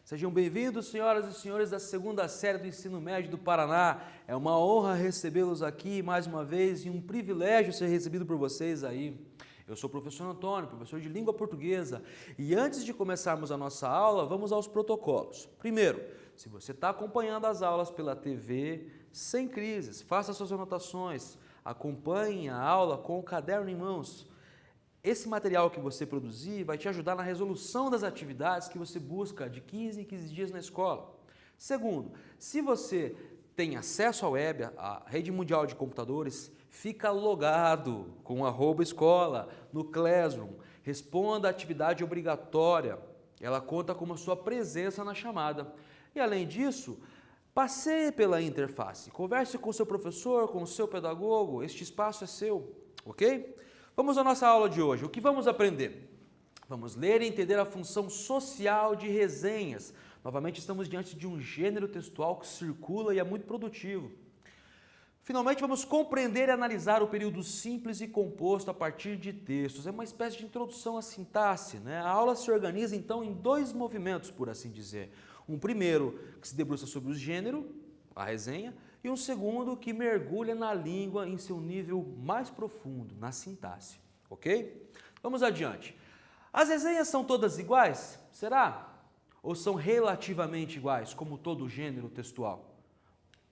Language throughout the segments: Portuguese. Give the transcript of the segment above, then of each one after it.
Sejam bem-vindos, senhoras e senhores da segunda série do Ensino Médio do Paraná. É uma honra recebê-los aqui mais uma vez e um privilégio ser recebido por vocês aí. Eu sou o professor Antônio, professor de língua portuguesa, e antes de começarmos a nossa aula, vamos aos protocolos. Primeiro, se você está acompanhando as aulas pela TV, sem crises, faça suas anotações, acompanhe a aula com o caderno em mãos. Esse material que você produzir vai te ajudar na resolução das atividades que você busca de 15 em 15 dias na escola. Segundo, se você tem acesso à web, à rede mundial de computadores, fica logado com @escola no Classroom. Responda a atividade obrigatória, ela conta com a sua presença na chamada. E além disso, passeie pela interface, converse com o seu professor, com o seu pedagogo, este espaço é seu, ok? Vamos à nossa aula de hoje. O que vamos aprender? Vamos ler e entender a função social de resenhas. Novamente estamos diante de um gênero textual que circula e é muito produtivo. Finalmente vamos compreender e analisar o período simples e composto a partir de textos. É uma espécie de introdução à sintaxe, né? A aula se organiza então em dois movimentos, por assim dizer. Um primeiro que se debruça sobre o gênero, a resenha, e um segundo que mergulha na língua em seu nível mais profundo, na sintaxe, ok? Vamos adiante. As resenhas são todas iguais? Será? Ou são relativamente iguais, como todo gênero textual?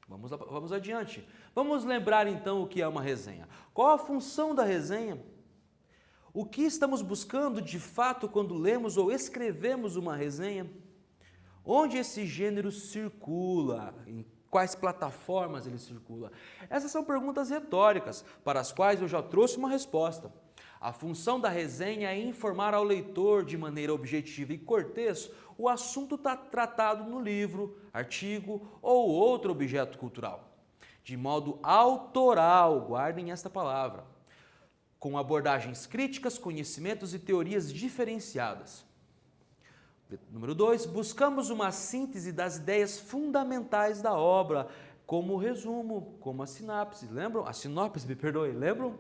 Vamos adiante. Vamos lembrar então o que é uma resenha. Qual a função da resenha? O que estamos buscando de fato quando lemos ou escrevemos uma resenha? Onde esse gênero circula? Em quais plataformas ele circula? Essas são perguntas retóricas, para as quais eu já trouxe uma resposta. A função da resenha é informar ao leitor de maneira objetiva e cortês o assunto tratado no livro, artigo ou outro objeto cultural. De modo autoral, guardem esta palavra, com abordagens críticas, conhecimentos e teorias diferenciadas. Número 2, buscamos uma síntese das ideias fundamentais da obra, como o resumo, como a sinopse, lembram? Lembram?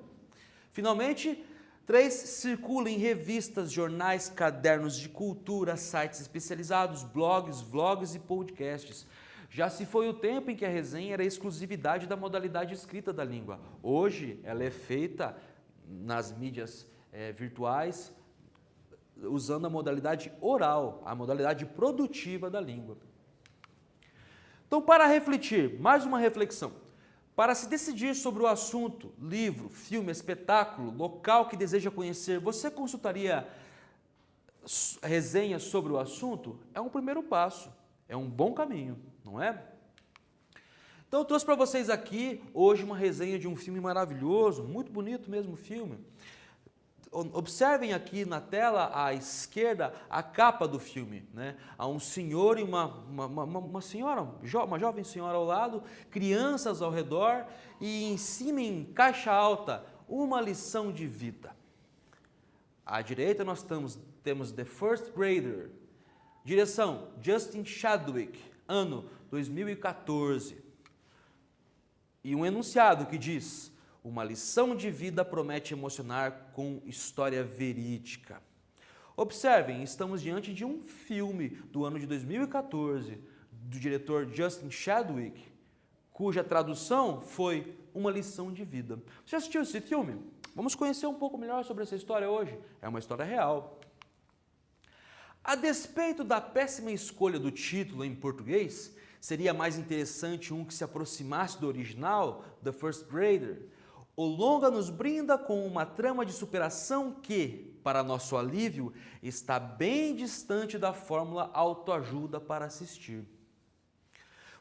Finalmente, 3, circula em revistas, jornais, cadernos de cultura, sites especializados, blogs, vlogs e podcasts. Já se foi o tempo em que a resenha era exclusividade da modalidade escrita da língua. Hoje, ela é feita nas mídias virtuais, usando a modalidade oral, a modalidade produtiva da língua. Então, para refletir, mais uma reflexão. Para se decidir sobre o assunto, livro, filme, espetáculo, local que deseja conhecer, você consultaria resenhas sobre o assunto? É um primeiro passo, é um bom caminho, não é? Então, eu trouxe para vocês aqui hoje uma resenha de um filme maravilhoso, muito bonito mesmo o filme. Observem aqui na tela à esquerda a capa do filme, né? Há um senhor e uma senhora, uma jovem senhora ao lado, crianças ao redor e em cima, em caixa alta, uma lição de vida. À direita nós temos The First Grader, direção Justin Chadwick, ano 2014. E um enunciado que diz: uma lição de vida promete emocionar com história verídica. Observem, estamos diante de um filme do ano de 2014, do diretor Justin Chadwick, cuja tradução foi Uma Lição de Vida. Você já assistiu esse filme? Vamos conhecer um pouco melhor sobre essa história hoje. É uma história real. A despeito da péssima escolha do título em português, seria mais interessante um que se aproximasse do original, The First Grader. O longa nos brinda com uma trama de superação que, para nosso alívio, está bem distante da fórmula autoajuda para assistir.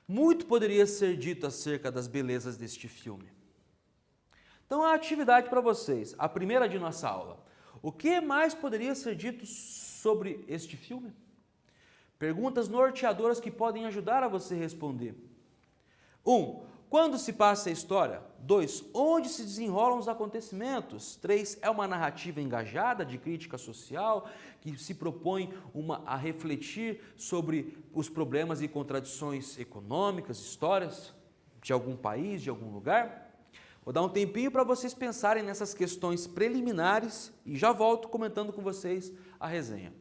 Muito poderia ser dito acerca das belezas deste filme. Então, a atividade para vocês, a primeira de nossa aula. O que mais poderia ser dito sobre este filme? Perguntas norteadoras que podem ajudar a você responder. 1. Quando se passa a história? 2. Onde se desenrolam os acontecimentos? 3. É uma narrativa engajada de crítica social que se propõe a refletir sobre os problemas e contradições econômicas, histórias de algum país, de algum lugar? Vou dar um tempinho para vocês pensarem nessas questões preliminares e já volto comentando com vocês a resenha.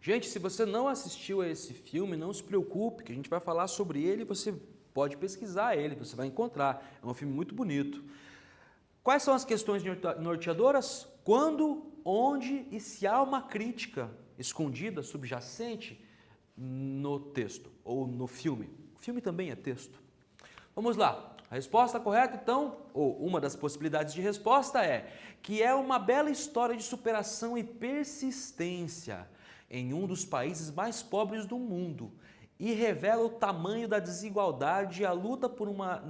Gente, se você não assistiu a esse filme, não se preocupe, que a gente vai falar sobre ele, você pode pesquisar ele, você vai encontrar. É um filme muito bonito. Quais são as questões norteadoras? Quando, onde e se há uma crítica escondida, subjacente no texto ou no filme. O filme também é texto. Vamos lá. A resposta correta, então, ou uma das possibilidades de resposta é que é uma bela história de superação e persistência em um dos países mais pobres do mundo e revela o tamanho da desigualdade e a luta por uma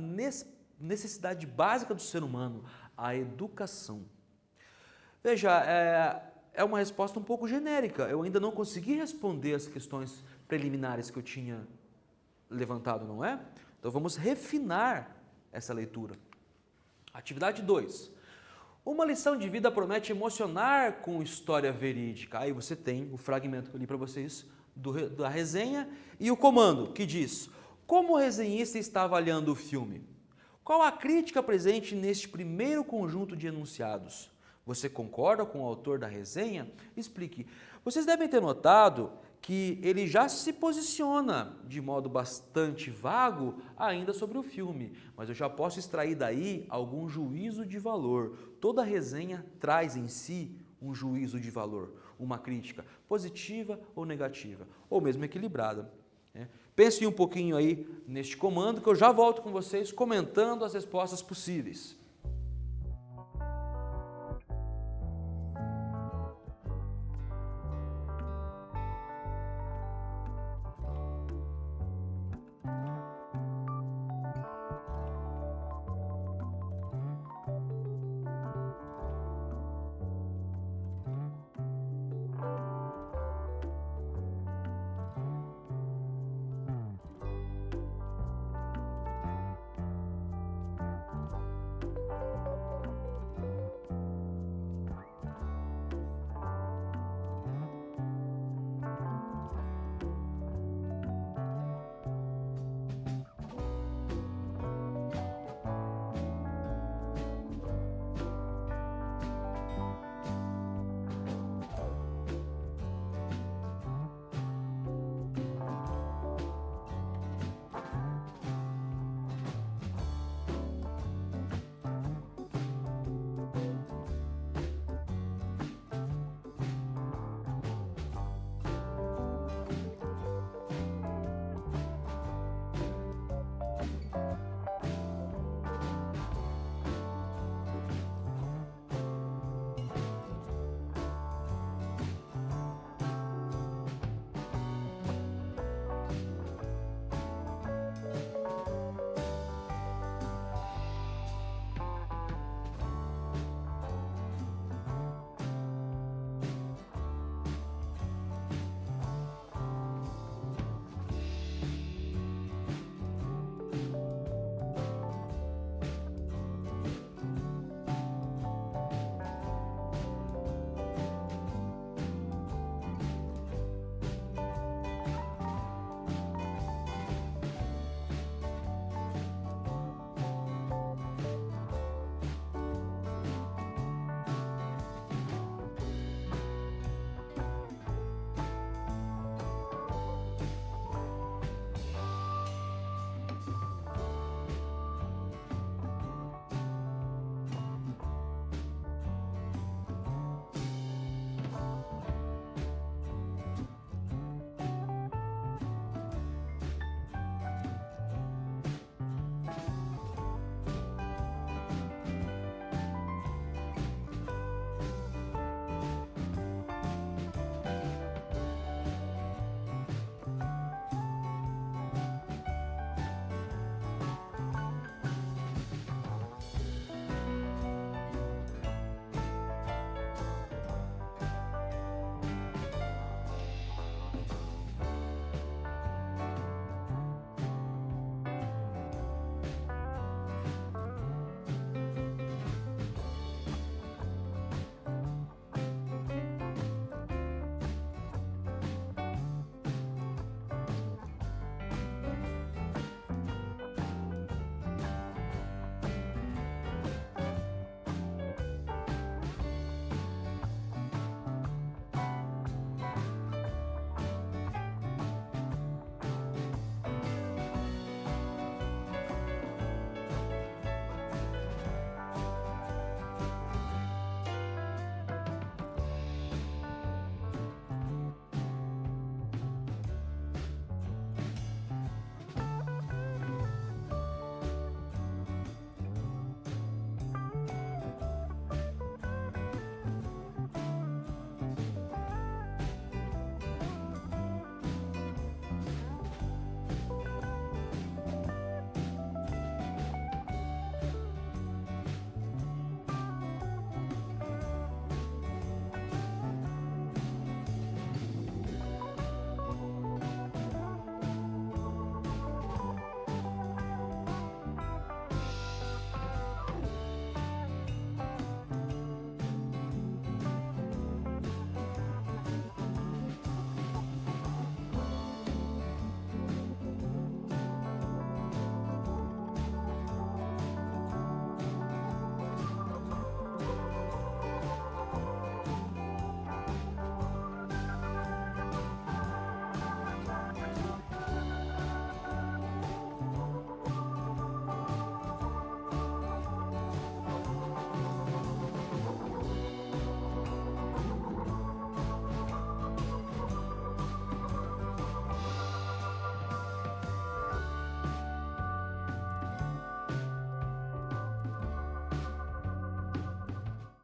necessidade básica do ser humano, a educação. Veja, é uma resposta um pouco genérica. Eu ainda não consegui responder as questões preliminares que eu tinha levantado, não é? Então vamos refinar essa leitura. Atividade 2. Uma lição de vida promete emocionar com história verídica. Aí você tem o fragmento que eu li para vocês da resenha e o comando que diz: como o resenhista está avaliando o filme? Qual a crítica presente neste primeiro conjunto de enunciados? Você concorda com o autor da resenha? Explique. Vocês devem ter notado que ele já se posiciona de modo bastante vago ainda sobre o filme, mas eu já posso extrair daí algum juízo de valor. Toda resenha traz em si um juízo de valor, uma crítica positiva ou negativa, ou mesmo equilibrada. Pensem um pouquinho aí neste comando que eu já volto com vocês comentando as respostas possíveis.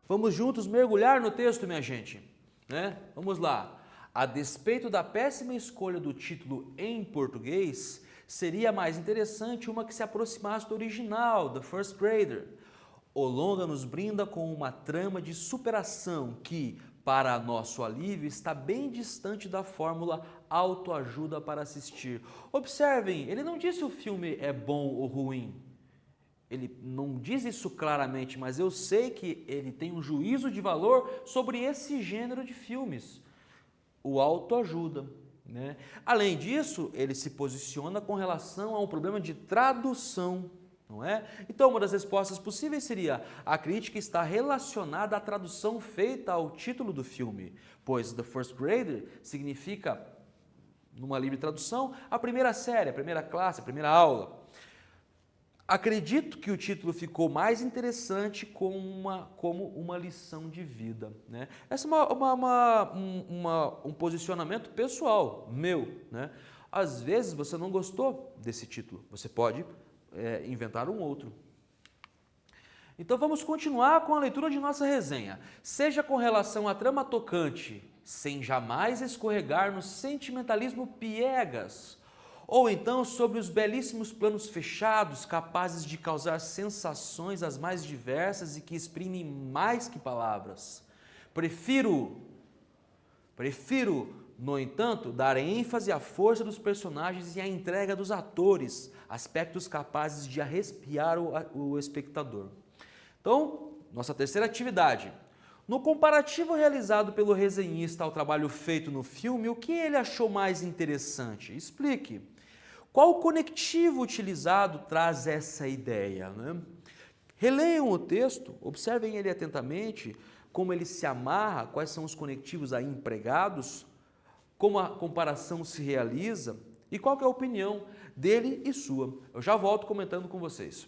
Vamos juntos mergulhar no texto, minha gente, né? Vamos lá. A despeito da péssima escolha do título em português, seria mais interessante uma que se aproximasse do original, The First Grader. O longa nos brinda com uma trama de superação que, para nosso alívio, está bem distante da fórmula autoajuda para assistir. Observem, ele não disse se o filme é bom ou ruim. Ele não diz isso claramente, mas eu sei que ele tem um juízo de valor sobre esse gênero de filmes, o autoajuda, né? Além disso, ele se posiciona com relação a um problema de tradução, não é? Então, uma das respostas possíveis seria: a crítica está relacionada à tradução feita ao título do filme, pois The First Grader significa, numa livre tradução, a primeira série, a primeira classe, a primeira aula. Acredito que o título ficou mais interessante como uma lição de vida, né? Esse é um posicionamento pessoal, meu, né? Às vezes você não gostou desse título, você pode inventar um outro. Então vamos continuar com a leitura de nossa resenha. Seja com relação à trama tocante, sem jamais escorregar no sentimentalismo piegas, ou então sobre os belíssimos planos fechados, capazes de causar sensações as mais diversas e que exprimem mais que palavras. Prefiro, no entanto, dar ênfase à força dos personagens e à entrega dos atores, aspectos capazes de arrepiar o espectador. Então, nossa terceira atividade. No comparativo realizado pelo resenhista ao trabalho feito no filme, o que ele achou mais interessante? Explique. Qual conectivo utilizado traz essa ideia, né? Releiam o texto, observem ele atentamente, como ele se amarra, quais são os conectivos aí empregados, como a comparação se realiza e qual que é a opinião dele e sua. Eu já volto comentando com vocês.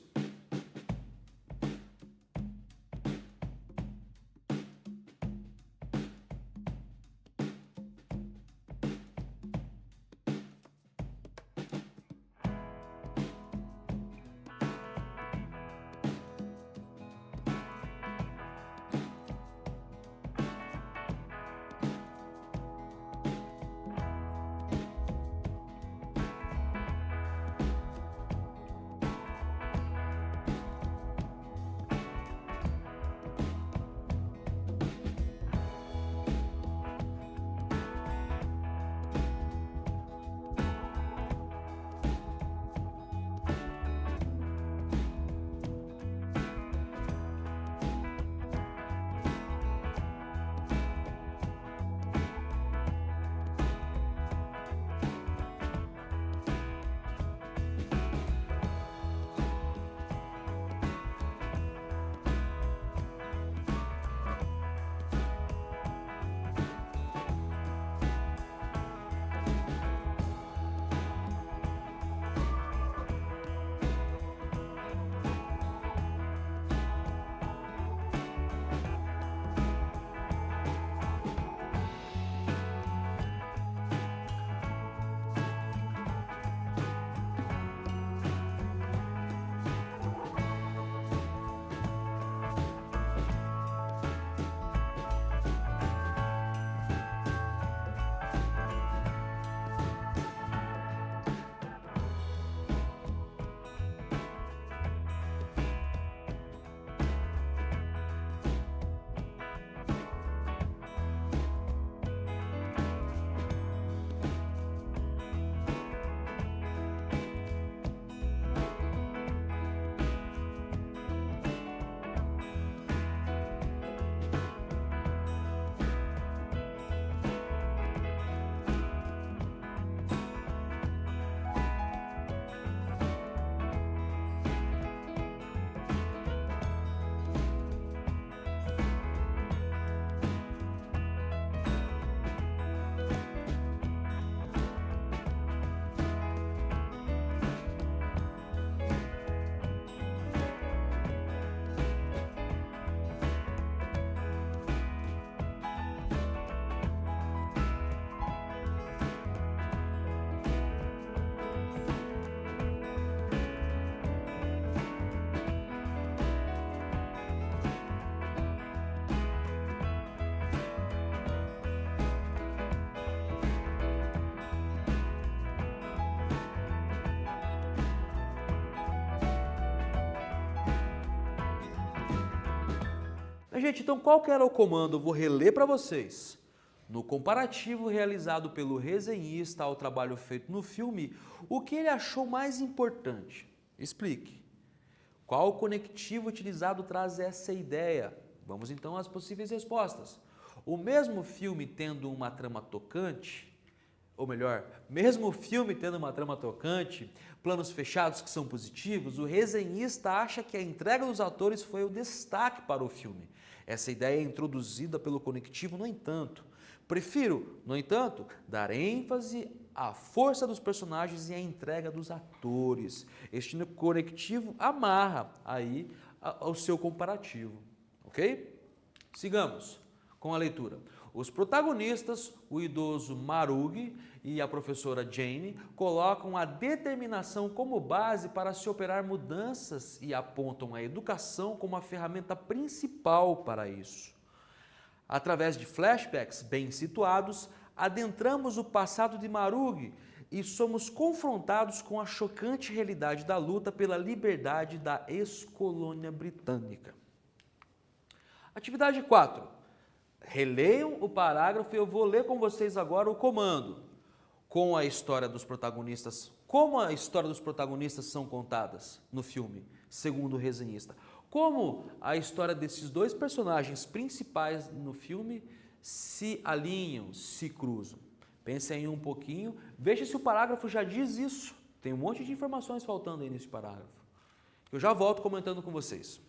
Gente, então qual que era o comando? Eu vou reler para vocês. No comparativo realizado pelo resenhista ao trabalho feito no filme, o que ele achou mais importante? Explique. Qual conectivo utilizado traz essa ideia? Vamos então às possíveis respostas. O mesmo filme tendo uma trama tocante, ou melhor, mesmo o filme tendo uma trama tocante, planos fechados que são positivos, o resenhista acha que a entrega dos atores foi o destaque para o filme. Essa ideia é introduzida pelo conectivo, no entanto. Prefiro, no entanto, dar ênfase à força dos personagens e à entrega dos atores. Este conectivo amarra aí ao seu comparativo, ok? Sigamos com a leitura. Os protagonistas, o idoso Marug e a professora Jane, colocam a determinação como base para se operar mudanças e apontam a educação como a ferramenta principal para isso. Através de flashbacks bem situados, adentramos o passado de Marug e somos confrontados com a chocante realidade da luta pela liberdade da ex-colônia britânica. Atividade 4. Releiam o parágrafo e eu vou ler com vocês agora o comando. Com a história dos protagonistas, como a história dos protagonistas são contadas no filme, segundo o resenhista. Como a história desses dois personagens principais no filme se alinham, se cruzam. Pensem aí um pouquinho, veja se o parágrafo já diz isso. Tem um monte de informações faltando aí nesse parágrafo. Eu já volto comentando com vocês.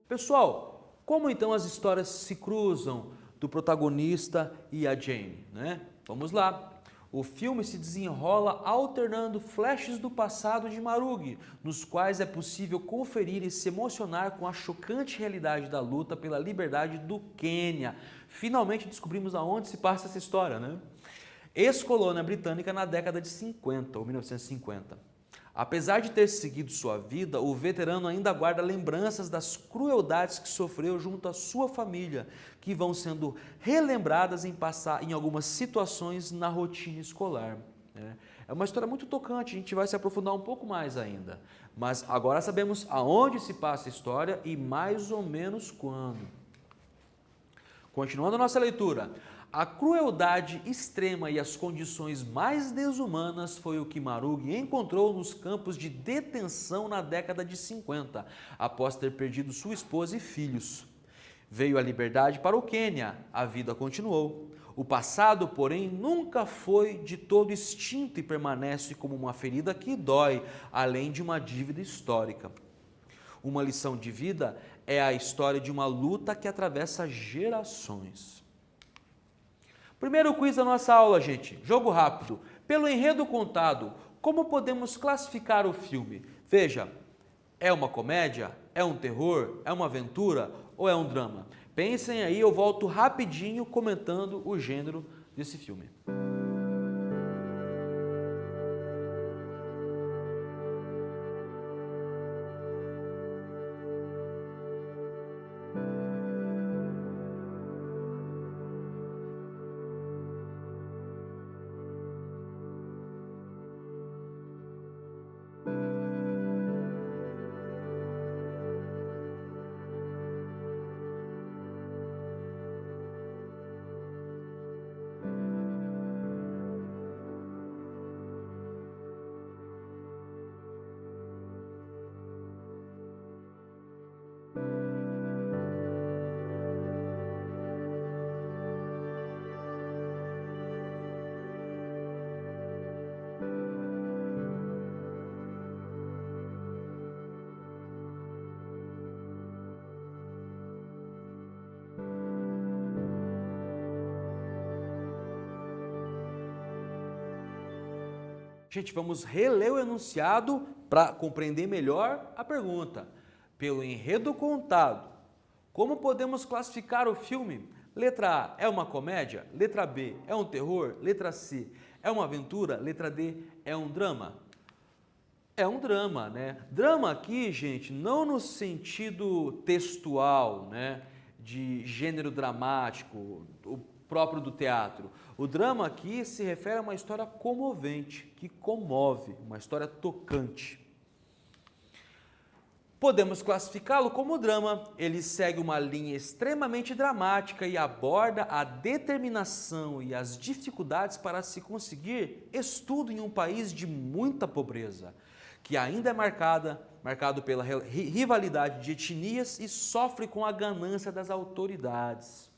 Pessoal, como então as histórias se cruzam do protagonista e a Jane, né? Vamos lá. O filme se desenrola alternando flashes do passado de Marugi, nos quais é possível conferir e se emocionar com a chocante realidade da luta pela liberdade do Quênia. Finalmente descobrimos aonde se passa essa história, né? Ex-colônia britânica na década de 50, ou 1950. Apesar de ter seguido sua vida, o veterano ainda guarda lembranças das crueldades que sofreu junto à sua família, que vão sendo relembradas em algumas situações na rotina escolar. É uma história muito tocante, a gente vai se aprofundar um pouco mais ainda. Mas agora sabemos aonde se passa a história e mais ou menos quando. Continuando a nossa leitura. A crueldade extrema e as condições mais desumanas foi o que Marugi encontrou nos campos de detenção na década de 50, após ter perdido sua esposa e filhos. Veio a liberdade para o Quênia, a vida continuou. O passado, porém, nunca foi de todo extinto e permanece como uma ferida que dói, além de uma dívida histórica. Uma lição de vida é a história de uma luta que atravessa gerações. Primeiro quiz da nossa aula, gente. Jogo rápido. Pelo enredo contado, como podemos classificar o filme? Veja, é uma comédia? É um terror? É uma aventura? Ou é um drama? Pensem aí, eu volto rapidinho comentando o gênero desse filme. Gente, vamos reler o enunciado para compreender melhor a pergunta. Pelo enredo contado, como podemos classificar o filme? Letra A, é uma comédia? Letra B, é um terror? Letra C, é uma aventura? Letra D, é um drama? É um drama, né? Drama aqui, gente, não no sentido textual, né? De gênero dramático, o próprio do teatro. O drama aqui se refere a uma história comovente, que comove, uma história tocante. Podemos classificá-lo como drama. Ele segue uma linha extremamente dramática e aborda a determinação e as dificuldades para se conseguir estudo em um país de muita pobreza, que ainda é marcado pela rivalidade de etnias e sofre com a ganância das autoridades.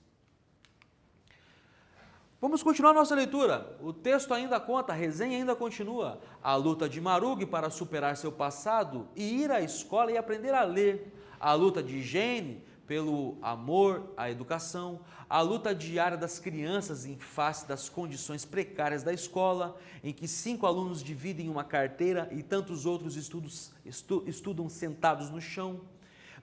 Vamos continuar nossa leitura. O texto ainda conta, a resenha ainda continua. A luta de Marugi para superar seu passado e ir à escola e aprender a ler. A luta de Jane pelo amor à educação. A luta diária das crianças em face das condições precárias da escola, em que 5 alunos dividem uma carteira e tantos outros estudam sentados no chão.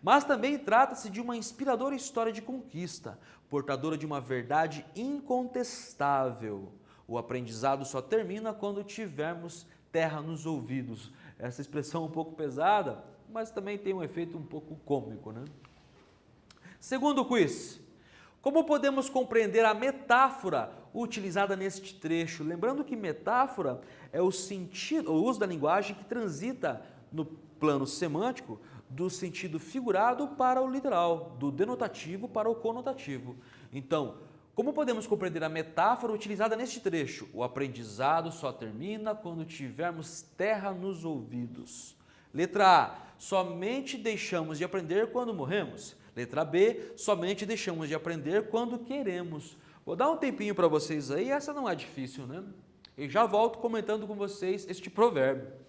Mas também trata-se de uma inspiradora história de conquista, portadora de uma verdade incontestável. O aprendizado só termina quando tivermos terra nos ouvidos. Essa expressão é um pouco pesada, mas também tem um efeito um pouco cômico, né? Segundo quiz. Como podemos compreender a metáfora utilizada neste trecho? Lembrando que metáfora é o sentido, o uso da linguagem que transita no plano semântico do sentido figurado para o literal, do denotativo para o conotativo. Então, como podemos compreender a metáfora utilizada neste trecho? O aprendizado só termina quando tivermos terra nos ouvidos. Letra A, somente deixamos de aprender quando morremos. Letra B, somente deixamos de aprender quando queremos. Vou dar um tempinho para vocês aí, essa não é difícil, né? E já volto comentando com vocês este provérbio.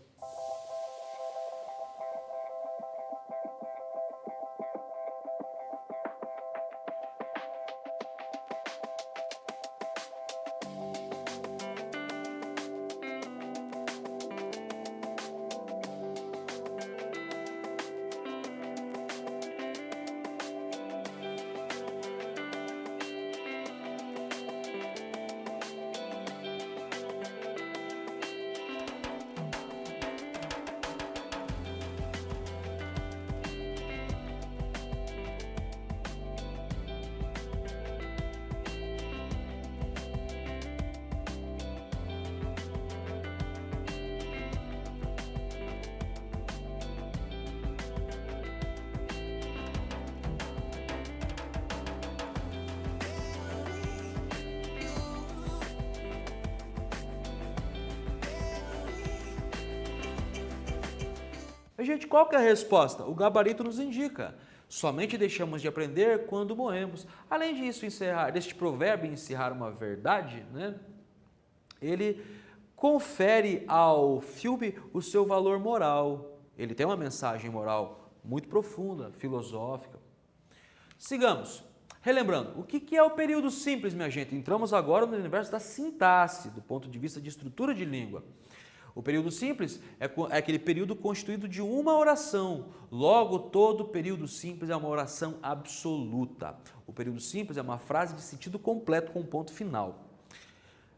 Gente, qual que é a resposta? O gabarito nos indica. Somente deixamos de aprender quando morremos. Além disso, deste provérbio encerrar uma verdade, né? Ele confere ao filme o seu valor moral. Ele tem uma mensagem moral muito profunda, filosófica. Sigamos. Relembrando, o que é o período simples, minha gente? Entramos agora no universo da sintaxe, do ponto de vista de estrutura de língua. O período simples é aquele período constituído de uma oração. Logo, todo período simples é uma oração absoluta. O período simples é uma frase de sentido completo com ponto final.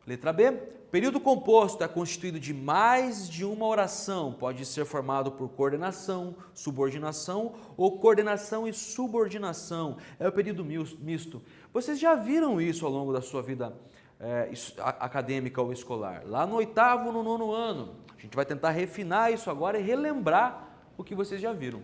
Letra B. Período composto é constituído de mais de uma oração. Pode ser formado por coordenação, subordinação ou coordenação e subordinação. É o período misto. Vocês já viram isso ao longo da sua vida acadêmica ou escolar? Lá no 8º, no 9º ano. A gente vai tentar refinar isso agora e relembrar o que vocês já viram.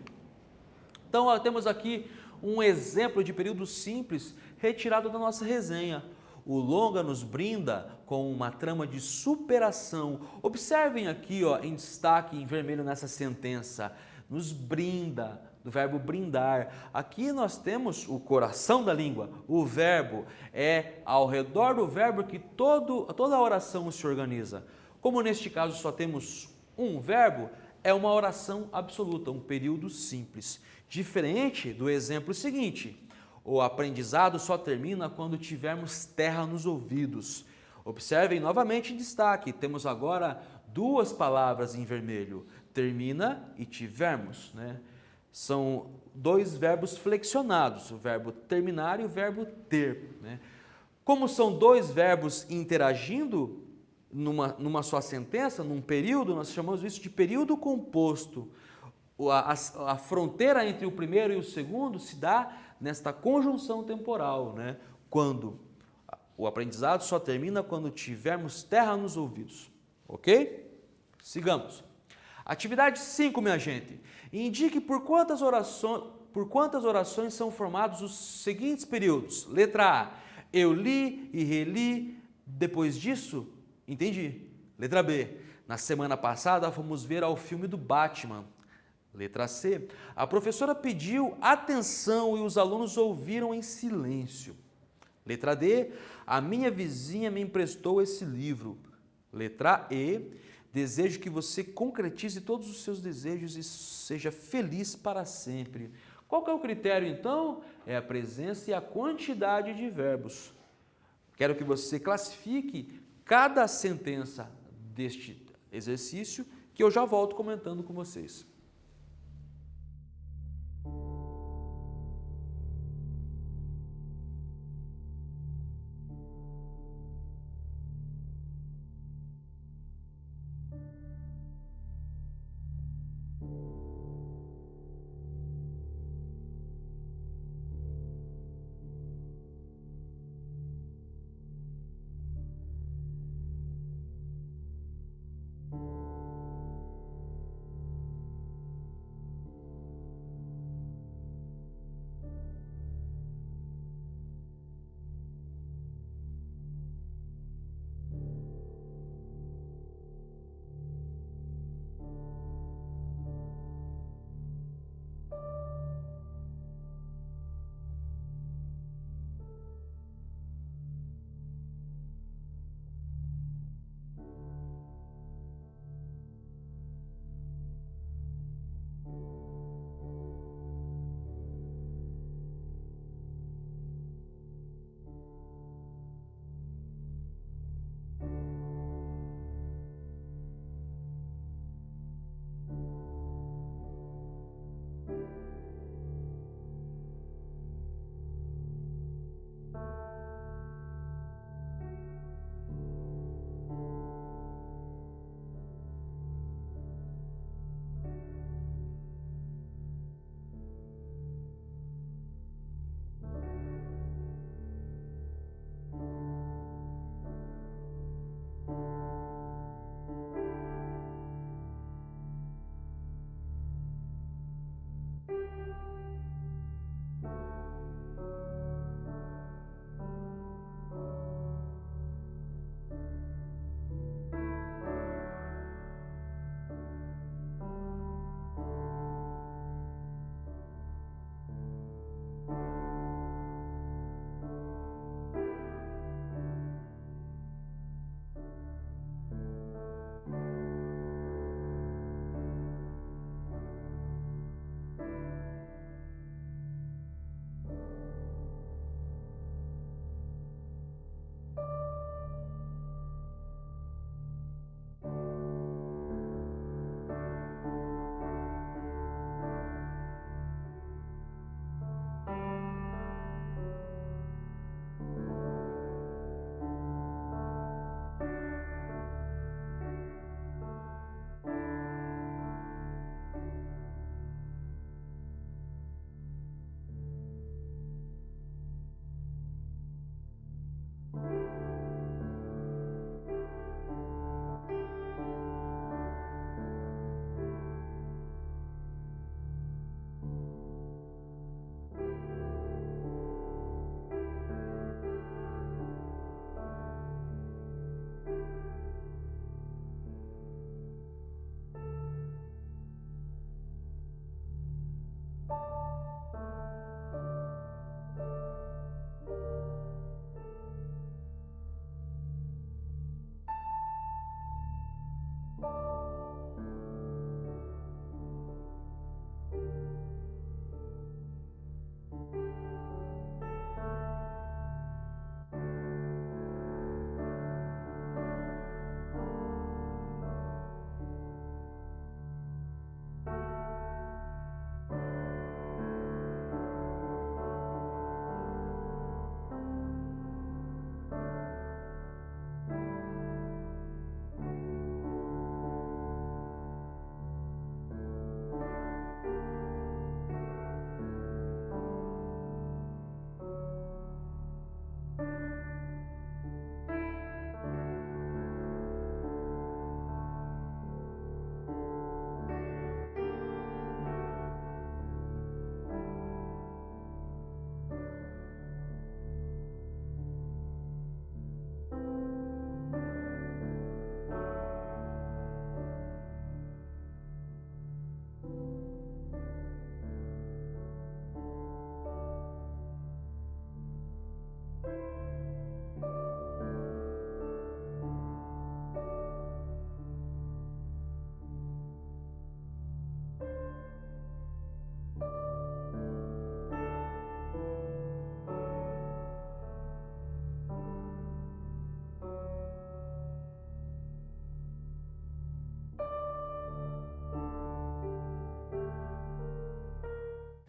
Então, temos aqui um exemplo de período simples retirado da nossa resenha. O longa nos brinda com uma trama de superação. Observem aqui, em destaque em vermelho nessa sentença, nos brinda, do verbo brindar. Aqui nós temos o coração da língua. O verbo é ao redor do verbo que toda a oração se organiza. Como neste caso só temos um verbo, é uma oração absoluta, um período simples. Diferente do exemplo seguinte. O aprendizado só termina quando tivermos terra nos ouvidos. Observem novamente em destaque, temos agora duas palavras em vermelho, termina e tivermos, né? São dois verbos flexionados, o verbo terminar e o verbo ter, né? Como são dois verbos interagindo numa só sentença, num período, nós chamamos isso de período composto. A fronteira entre o primeiro e o segundo se dá nesta conjunção temporal, né? Quando o aprendizado só termina quando tivermos terra nos ouvidos, ok? Sigamos. Atividade 5, minha gente. Indique por quantas orações são formados os seguintes períodos. Letra A, eu li e reli, depois disso, entendi. Letra B, na semana passada fomos ver ao filme do Batman. Letra C, a professora pediu atenção e os alunos ouviram em silêncio. Letra D, a minha vizinha me emprestou esse livro. Letra E, desejo que você concretize todos os seus desejos e seja feliz para sempre. Qual que é o critério então? É a presença e a quantidade de verbos. Quero que você classifique cada sentença deste exercício, que eu já volto comentando com vocês.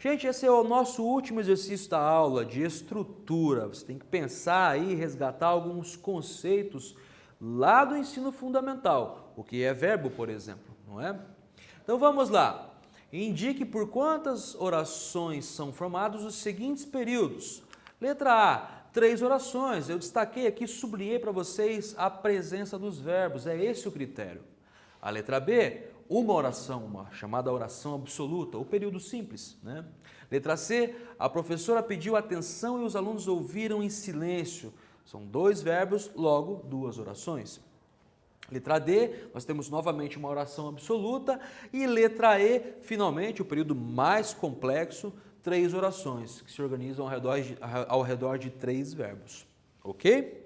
Gente, esse é o nosso último exercício da aula de estrutura. Você tem que pensar aí, resgatar alguns conceitos lá do ensino fundamental. O que é verbo, por exemplo, não é? Então vamos lá. Indique por quantas orações são formados os seguintes períodos. Letra A, 3 orações. Eu destaquei aqui, sublinhei para vocês a presença dos verbos. É esse o critério. A letra B, uma oração, uma chamada oração absoluta, ou período simples, né? Letra C, a professora pediu atenção e os alunos ouviram em silêncio. São 2 verbos, logo 2 orações. Letra D, nós temos novamente uma oração absoluta. E letra E, finalmente, o período mais complexo, 3 orações, que se organizam ao redor de 3 verbos. Ok?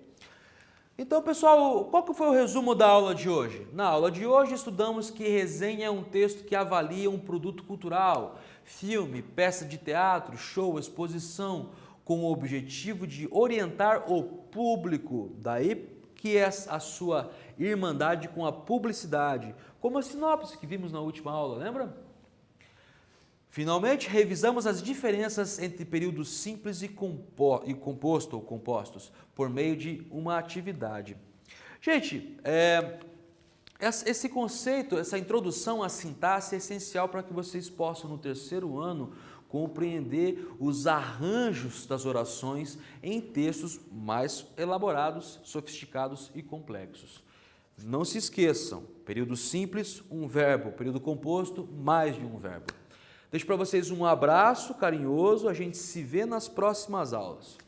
Então, pessoal, qual que foi o resumo da aula de hoje? Na aula de hoje estudamos que resenha é um texto que avalia um produto cultural, filme, peça de teatro, show, exposição, com o objetivo de orientar o público. Daí que é a sua irmandade com a publicidade, como a sinopse que vimos na última aula, lembra? Finalmente, revisamos as diferenças entre períodos simples e composto ou compostos, por meio de uma atividade. Gente, esse conceito, essa introdução à sintaxe é essencial para que vocês possam, no terceiro ano, compreender os arranjos das orações em textos mais elaborados, sofisticados e complexos. Não se esqueçam, período simples, um verbo, período composto, mais de um verbo. Deixo para vocês um abraço carinhoso, a gente se vê nas próximas aulas.